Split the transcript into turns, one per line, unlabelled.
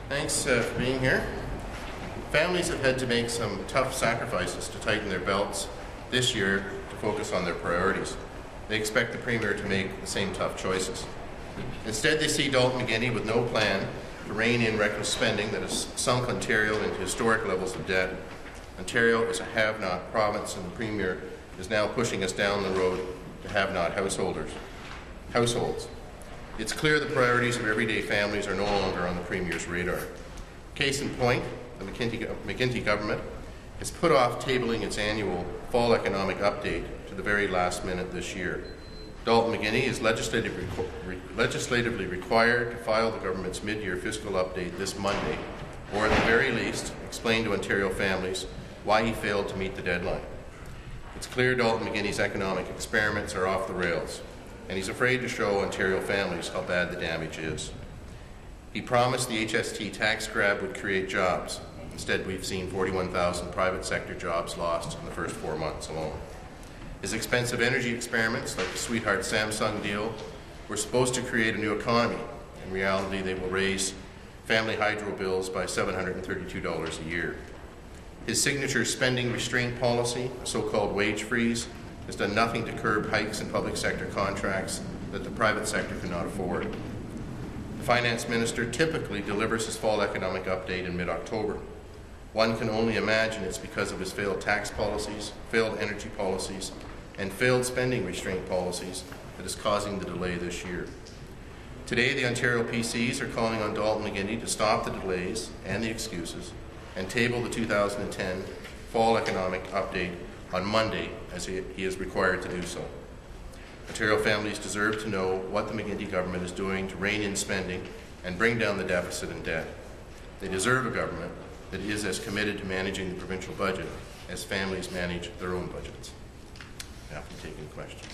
Thanks for being here. Families have had to make some tough sacrifices to tighten their belts this year to focus on their priorities. They expect the Premier to make the same tough choices. Instead, they see Dalton McGuinty with no plan to rein in reckless spending that has sunk Ontario into historic levels of debt. Ontario is a have-not province, and the Premier is now pushing us down the road to have-not households. It's clear the priorities of everyday families are no longer on the Premier's radar. Case in point, the McGuinty government has put off tabling its annual fall economic update to the very last minute this year. Dalton McGuinty is legislatively required to file the government's mid-year fiscal update this Monday, or at the very least, explain to Ontario families why he failed to meet the deadline. It's clear Dalton McGuinty's economic experiments are off the rails, and he's afraid to show Ontario families how bad the damage is. He promised the HST tax grab would create jobs. Instead, we've seen 41,000 private sector jobs lost in the first 4 months alone. His expensive energy experiments, like the sweetheart Samsung deal, were supposed to create a new economy. In reality, they will raise family hydro bills by $732 a year. His signature spending restraint policy, a so-called wage freeze, has done nothing to curb hikes in public sector contracts that the private sector cannot afford. The Finance Minister typically delivers his fall economic update in mid-October. One can only imagine it's because of his failed tax policies, failed energy policies, and failed spending restraint policies that is causing the delay this year. Today, the Ontario PCs are calling on Dalton McGuinty to stop the delays and the excuses and table the 2010 fall economic update on Monday, as he is required to do so. Ontario families deserve to know what the McGuinty government is doing to rein in spending and bring down the deficit and debt. They deserve a government that is as committed to managing the provincial budget as families manage their own budgets. Now, if you take any questions.